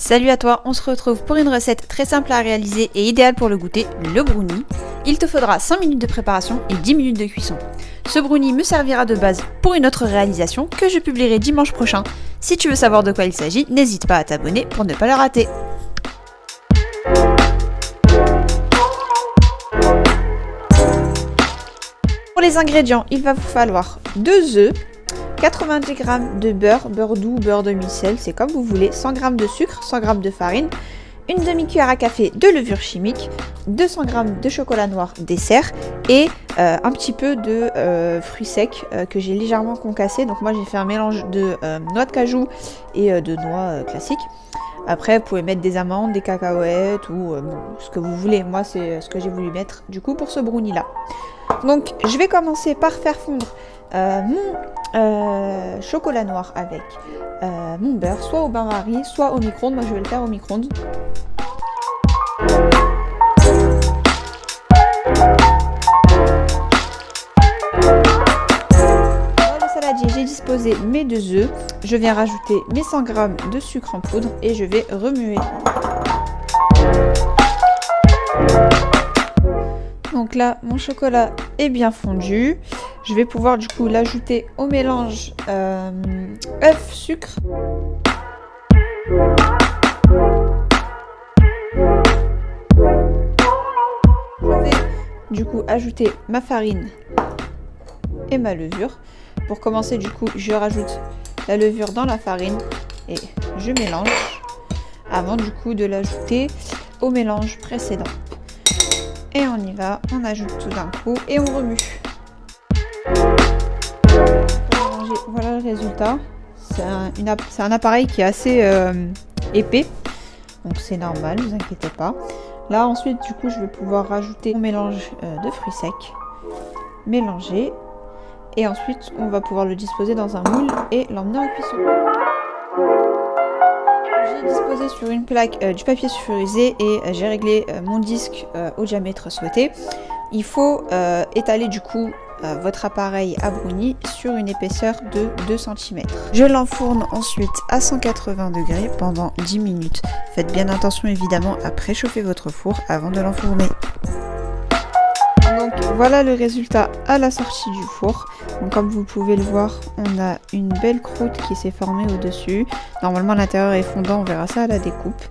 Salut à toi, on se retrouve pour une recette très simple à réaliser et idéale pour le goûter, le brownie. Il te faudra 5 minutes de préparation et 10 minutes de cuisson. Ce brownie me servira de base pour une autre réalisation que je publierai dimanche prochain. Si tu veux savoir de quoi il s'agit, n'hésite pas à t'abonner pour ne pas le rater. Pour les ingrédients, il va vous falloir 2 œufs, 90 g de beurre, beurre doux, beurre demi-sel, c'est comme vous voulez, 100 g de sucre, 100 g de farine, une demi-cuillère à café de levure chimique, 200 g de chocolat noir dessert et un petit peu de fruits secs que j'ai légèrement concassé. Donc moi j'ai fait un mélange de noix de cajou et de noix classiques. Après vous pouvez mettre des amandes, des cacahuètes ou ce que vous voulez. Moi c'est ce que j'ai voulu mettre du coup pour ce brownie là. Donc je vais commencer par faire fondre mon chocolat noir avec mon beurre, soit au bain-marie, soit au micro-ondes. Moi je vais le faire au micro-ondes. Dans le saladier, j'ai disposé mes 2 œufs. Je viens rajouter mes 100 g de sucre en poudre et je vais remuer. Donc là, mon chocolat est bien fondu. Je vais pouvoir du coup l'ajouter au mélange œuf, sucre. Je vais du coup ajouter ma farine et ma levure. Pour commencer du coup, je rajoute la levure dans la farine et je mélange avant du coup de l'ajouter au mélange précédent. Et on y va, on ajoute tout d'un coup et on remue. Voilà le résultat. C'est un appareil qui est assez épais, donc c'est normal, ne vous inquiétez pas. Là ensuite du coup je vais pouvoir rajouter mon mélange de fruits secs, mélanger, et ensuite on va pouvoir le disposer dans un moule et l'emmener en cuisson. J'ai disposé sur une plaque du papier sulfurisé et j'ai réglé mon disque au diamètre souhaité. Il faut étaler du coup votre appareil à brownie sur une épaisseur de 2 cm. Je l'enfourne ensuite à 180 degrés pendant 10 minutes. Faites bien attention évidemment à préchauffer votre four avant de l'enfourner. Donc voilà le résultat à la sortie du four. Donc comme vous pouvez le voir, on a une belle croûte qui s'est formée au-dessus. Normalement l'intérieur est fondant, on verra ça à la découpe.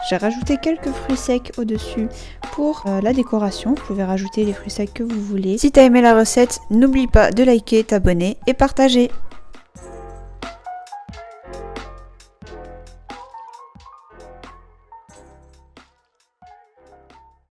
J'ai rajouté quelques fruits secs au-dessus pour la décoration. Vous pouvez rajouter les fruits secs que vous voulez. Si tu as aimé la recette, n'oublie pas de liker, t'abonner et partager.